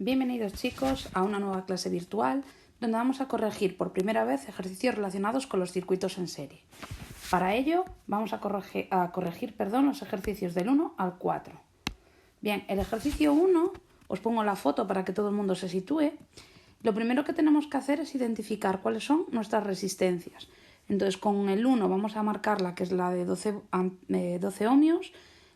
Bienvenidos chicos a una nueva clase virtual donde vamos a corregir por primera vez ejercicios relacionados con los circuitos en serie. Para ello vamos a corregir los ejercicios del 1 al 4. Bien, el ejercicio 1, os pongo la foto para que todo el mundo se sitúe. Lo primero que tenemos que hacer es identificar cuáles son nuestras resistencias. Entonces con el 1 vamos a marcarla, que es la de 12 ohmios,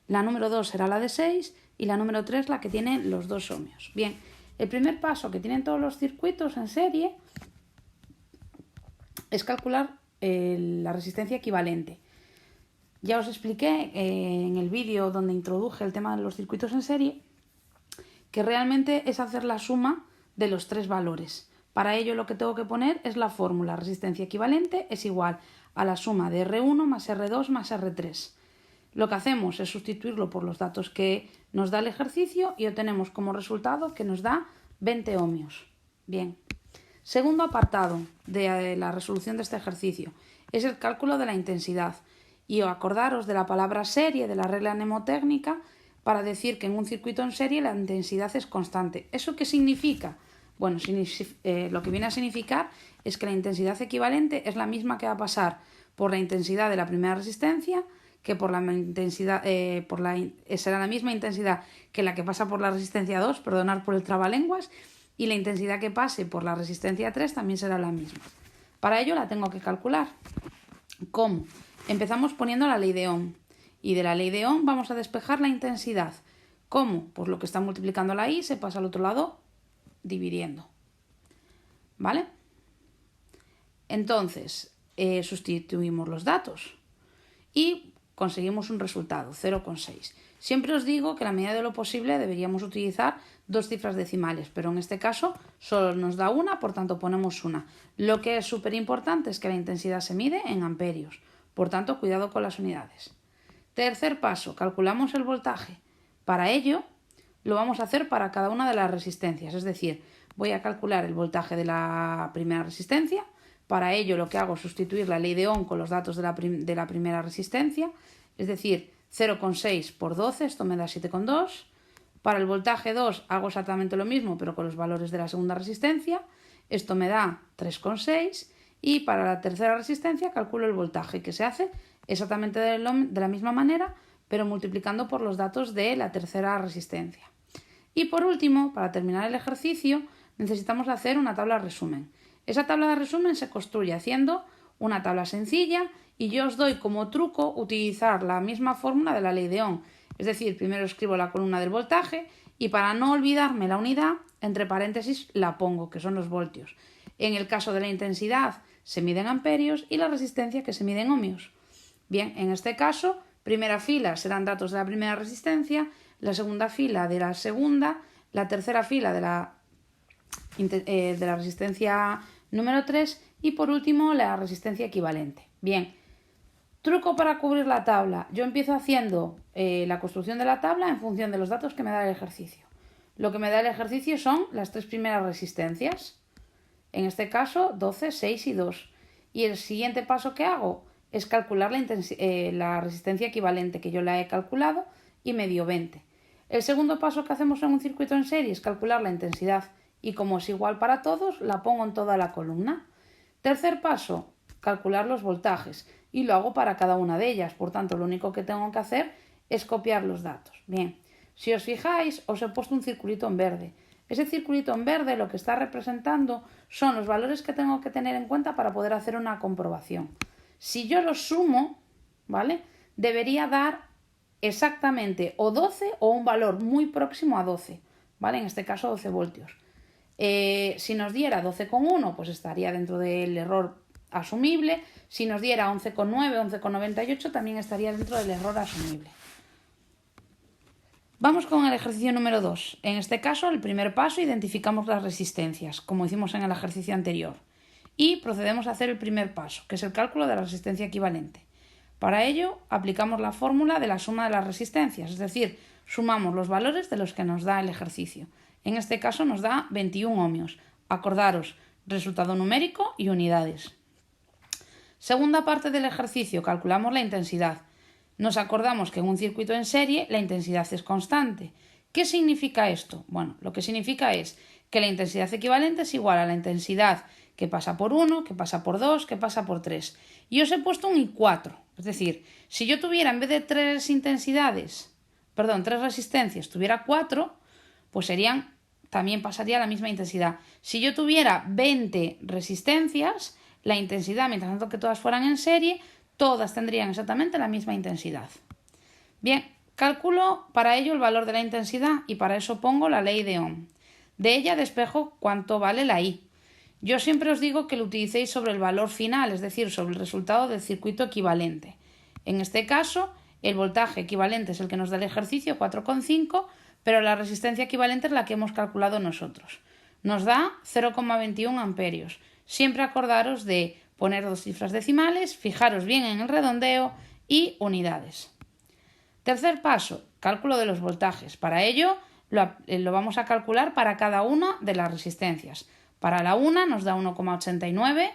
la número 2 será la de 6 y la número 3 la que tiene los 2 ohmios. Bien, el primer paso que tienen todos los circuitos en serie es calcular la resistencia equivalente. Ya os expliqué en el vídeo donde introduje el tema de los circuitos en serie que realmente es hacer la suma de los tres valores. Para ello lo que tengo que poner es la fórmula resistencia equivalente es igual a la suma de R1 más R2 más R3. Lo que hacemos es sustituirlo por los datos que nos da el ejercicio y obtenemos como resultado que nos da 20 ohmios. Bien. Segundo apartado de la resolución de este ejercicio es el cálculo de la intensidad. Y acordaros de la palabra serie, de la regla mnemotécnica, para decir que en un circuito en serie la intensidad es constante. ¿Eso qué significa? Bueno, lo que viene a significar es que la intensidad equivalente es la misma que va a pasar por la intensidad de la primera resistencia, que por la intensidad, será la misma intensidad que la que pasa por la resistencia 2, perdonad por el trabalenguas, y la intensidad que pase por la resistencia 3 también será la misma. Para ello la tengo que calcular. ¿Cómo? Empezamos poniendo la ley de Ohm, y de la ley de Ohm vamos a despejar la intensidad. ¿Cómo? Pues lo que está multiplicando la I se pasa al otro lado dividiendo. ¿Vale? Entonces, sustituimos los datos y conseguimos un resultado, 0,6. Siempre os digo que a la medida de lo posible deberíamos utilizar dos cifras decimales, pero en este caso solo nos da una, por tanto ponemos una. Lo que es súper importante es que la intensidad se mide en amperios, por tanto cuidado con las unidades. Tercer paso, calculamos el voltaje. Para ello lo vamos a hacer para cada una de las resistencias, es decir, voy a calcular el voltaje de la primera resistencia. Para ello lo que hago es sustituir la ley de Ohm con los datos de la primera resistencia, es decir, 0,6 por 12, esto me da 7,2. Para el voltaje 2 hago exactamente lo mismo, pero con los valores de la segunda resistencia, esto me da 3,6. Y para la tercera resistencia calculo el voltaje, que se hace exactamente de la misma manera, pero multiplicando por los datos de la tercera resistencia. Y por último, para terminar el ejercicio, necesitamos hacer una tabla resumen. Esa tabla de resumen se construye haciendo una tabla sencilla y yo os doy como truco utilizar la misma fórmula de la ley de Ohm. Es decir, primero escribo la columna del voltaje y para no olvidarme la unidad, entre paréntesis la pongo, que son los voltios. En el caso de la intensidad se mide en amperios y la resistencia que se mide en ohmios. Bien, en este caso, primera fila serán datos de la primera resistencia, la segunda fila de la segunda, la tercera fila de la resistencia número 3 y por último la resistencia equivalente. Bien, truco para cubrir la tabla. Yo empiezo haciendo la construcción de la tabla en función de los datos que me da el ejercicio. Lo que me da el ejercicio son las tres primeras resistencias. En este caso 12, 6 y 2. Y el siguiente paso que hago es calcular la resistencia equivalente, que yo la he calculado y me dio 20. El segundo paso que hacemos en un circuito en serie es calcular la intensidad y como es igual para todos, la pongo en toda la columna. Tercer paso, calcular los voltajes y lo hago para cada una de ellas. Por tanto, lo único que tengo que hacer es copiar los datos. Bien, si os fijáis, os he puesto un circulito en verde. Ese circulito en verde lo que está representando son los valores que tengo que tener en cuenta para poder hacer una comprobación. Si yo los sumo, ¿vale? Debería dar exactamente o 12 o un valor muy próximo a 12, ¿vale? En este caso 12 voltios. Si nos diera 12,1, pues estaría dentro del error asumible. Si nos diera 11,9, 11,98, también estaría dentro del error asumible. Vamos con el ejercicio número 2. En este caso, el primer paso, identificamos las resistencias, como hicimos en el ejercicio anterior. Y procedemos a hacer el primer paso, que es el cálculo de la resistencia equivalente. Para ello, aplicamos la fórmula de la suma de las resistencias, es decir, sumamos los valores de los que nos da el ejercicio. En este caso nos da 21 ohmios. Acordaros, resultado numérico y unidades. Segunda parte del ejercicio, calculamos la intensidad. Nos acordamos que en un circuito en serie la intensidad es constante. ¿Qué significa esto? Bueno, lo que significa es que la intensidad equivalente es igual a la intensidad que pasa por 1, que pasa por 2, que pasa por 3. Y os he puesto un I4. Es decir, si yo tuviera en vez de 3 resistencias, tuviera 4, pues también pasaría la misma intensidad. Si yo tuviera 20 resistencias, la intensidad, mientras tanto que todas fueran en serie, todas tendrían exactamente la misma intensidad. Bien, calculo para ello el valor de la intensidad y para eso pongo la ley de Ohm. De ella despejo cuánto vale la I. Yo siempre os digo que lo utilicéis sobre el valor final, es decir, sobre el resultado del circuito equivalente. En este caso, el voltaje equivalente es el que nos da el ejercicio, 4,5, pero la resistencia equivalente es la que hemos calculado nosotros. Nos da 0,21 amperios. Siempre acordaros de poner 2 cifras decimales, fijaros bien en el redondeo y unidades. Tercer paso, cálculo de los voltajes. Para ello lo vamos a calcular para cada una de las resistencias. Para la 1 nos da 1,89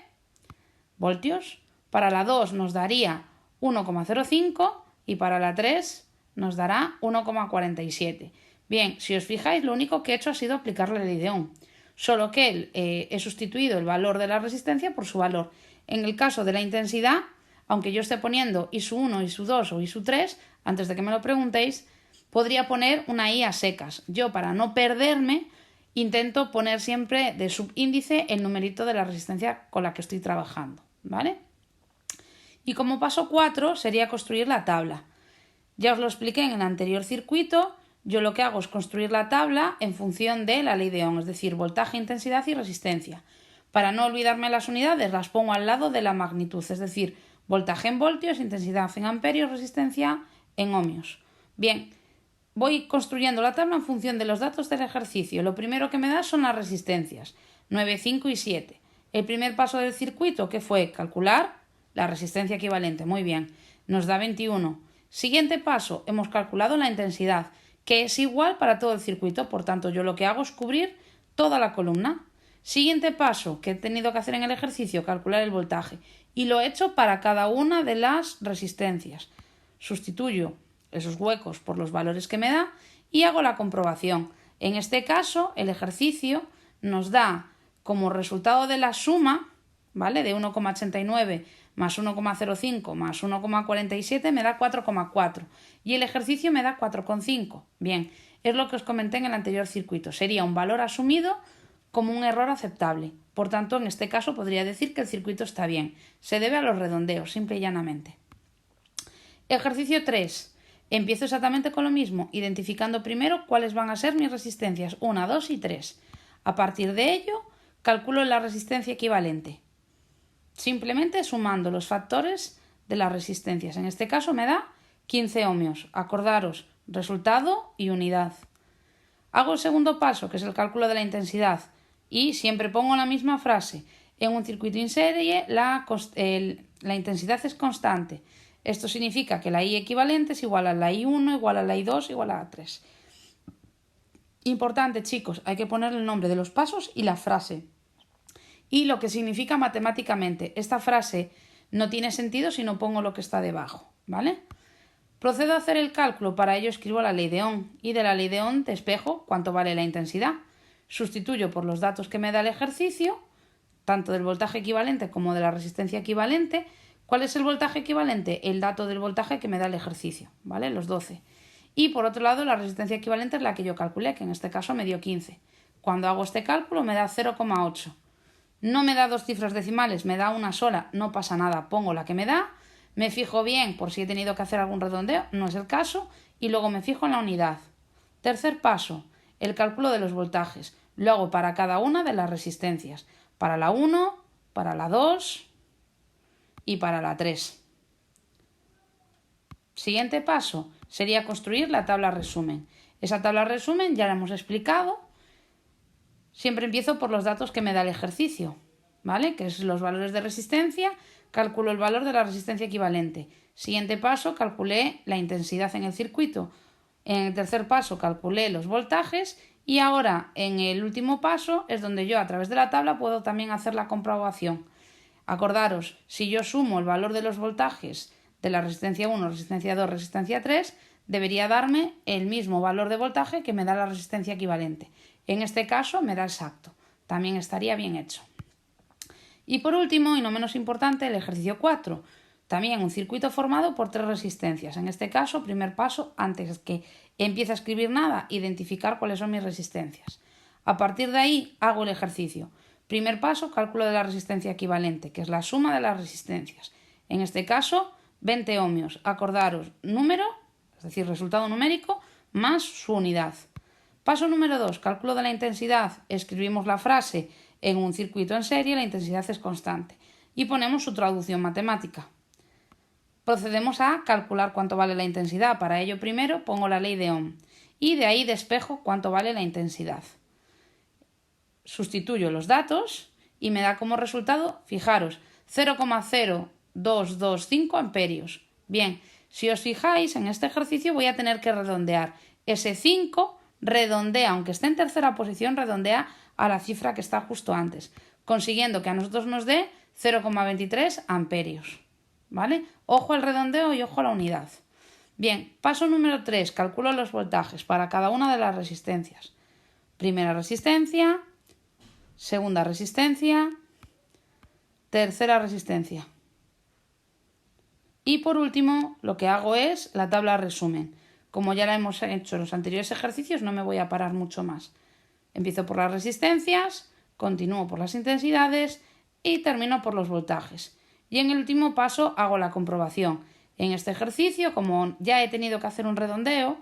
voltios, para la 2 nos daría 1,05 y para la 3 nos dará 1,47. Bien, si os fijáis, lo único que he hecho ha sido aplicar la ley de Ohm, solo que he sustituido el valor de la resistencia por su valor. En el caso de la intensidad, aunque yo esté poniendo ISU1, ISU2 o ISU3, antes de que me lo preguntéis, podría poner una I a secas. Yo, para no perderme, intento poner siempre de subíndice el numerito de la resistencia con la que estoy trabajando, ¿vale? Y como paso 4 sería construir la tabla. Ya os lo expliqué en el anterior circuito. Yo lo que hago es construir la tabla en función de la ley de Ohm, es decir, voltaje, intensidad y resistencia. Para no olvidarme las unidades, las pongo al lado de la magnitud, es decir, voltaje en voltios, intensidad en amperios, resistencia en ohmios. Bien, voy construyendo la tabla en función de los datos del ejercicio. Lo primero que me da son las resistencias, 9, 5 y 7. El primer paso del circuito, que fue calcular la resistencia equivalente. Muy bien, nos da 21. Siguiente paso, hemos calculado la intensidad, que es igual para todo el circuito. Por tanto, yo lo que hago es cubrir toda la columna. Siguiente paso que he tenido que hacer en el ejercicio, calcular el voltaje. Y lo he hecho para cada una de las resistencias. Sustituyo esos huecos por los valores que me da y hago la comprobación. En este caso, el ejercicio nos da como resultado de la suma, ¿vale?, de 1,89 más 1,05 más 1,47 me da 4,4 y el ejercicio me da 4,5. Bien, es lo que os comenté en el anterior circuito. Sería un valor asumido como un error aceptable. Por tanto, en este caso podría decir que el circuito está bien. Se debe a los redondeos, simple y llanamente. Ejercicio 3. Empiezo exactamente con lo mismo, identificando primero cuáles van a ser mis resistencias, 1, 2 y 3. A partir de ello, calculo la resistencia equivalente. Simplemente sumando los factores de las resistencias. En este caso me da 15 ohmios. Acordaros, resultado y unidad. Hago el segundo paso, que es el cálculo de la intensidad, y siempre pongo la misma frase. En un circuito en serie, la intensidad es constante. Esto significa que la I equivalente es igual a la I1, igual a la I2, igual a la 3. Importante, chicos, hay que poner el nombre de los pasos y la frase. Y lo que significa matemáticamente. Esta frase no tiene sentido si no pongo lo que está debajo, ¿vale? Procedo a hacer el cálculo. Para ello escribo la ley de Ohm y de la ley de Ohm despejo cuánto vale la intensidad. Sustituyo por los datos que me da el ejercicio, tanto del voltaje equivalente como de la resistencia equivalente. ¿Cuál es el voltaje equivalente? El dato del voltaje que me da el ejercicio, ¿vale? Los 12. Y por otro lado, la resistencia equivalente es la que yo calculé, que en este caso me dio 15. Cuando hago este cálculo me da 0,8. No me da 2 cifras decimales, me da una sola, no pasa nada, pongo la que me da, me fijo bien por si he tenido que hacer algún redondeo, no es el caso, y luego me fijo en la unidad. Tercer paso, el cálculo de los voltajes. Lo hago para cada una de las resistencias, para la 1, para la 2 y para la 3. Siguiente paso sería construir la tabla resumen. Esa tabla resumen ya la hemos explicado. Siempre empiezo por los datos que me da el ejercicio, ¿vale? Que es los valores de resistencia, calculo el valor de la resistencia equivalente. Siguiente paso, calculé la intensidad en el circuito. En el tercer paso, calculé los voltajes y ahora, en el último paso, es donde yo a través de la tabla puedo también hacer la comprobación. Acordaros, si yo sumo el valor de los voltajes de la resistencia 1, resistencia 2, resistencia 3, debería darme el mismo valor de voltaje que me da la resistencia equivalente. En este caso me da exacto. También estaría bien hecho. Y por último, y no menos importante, el ejercicio 4. También un circuito formado por 3 resistencias. En este caso, primer paso, antes que empiece a escribir nada, identificar cuáles son mis resistencias. A partir de ahí hago el ejercicio. Primer paso, cálculo de la resistencia equivalente, que es la suma de las resistencias. En este caso, 20 ohmios. Acordaros, número, es decir, resultado numérico, más su unidad. Paso número 2, cálculo de la intensidad. Escribimos la frase: en un circuito en serie la intensidad es constante. Y ponemos su traducción matemática. Procedemos a calcular cuánto vale la intensidad. Para ello primero pongo la ley de Ohm y de ahí despejo cuánto vale la intensidad. Sustituyo los datos y me da como resultado, fijaros, 0,0225 amperios. Bien, si os fijáis, en este ejercicio voy a tener que redondear. Ese 5 redondea, aunque esté en tercera posición, redondea a la cifra que está justo antes, consiguiendo que a nosotros nos dé 0,23 amperios. ¿Vale? Ojo al redondeo y ojo a la unidad. Bien, paso número 3, calculo los voltajes para cada una de las resistencias. Primera resistencia, segunda resistencia, tercera resistencia. Y por último, lo que hago es la tabla resumen. Como ya la hemos hecho en los anteriores ejercicios, no me voy a parar mucho más. Empiezo por las resistencias, continúo por las intensidades y termino por los voltajes. Y en el último paso hago la comprobación. En este ejercicio, como ya he tenido que hacer un redondeo,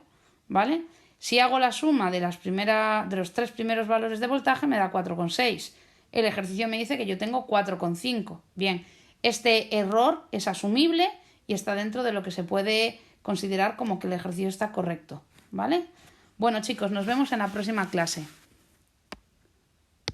¿vale? Si hago la suma de los 3 primeros valores de voltaje me da 4,6. El ejercicio me dice que yo tengo 4,5. Bien, este error es asumible y está dentro de lo que se puede considerar como que el ejercicio está correcto, ¿vale? Bueno, chicos, nos vemos en la próxima clase.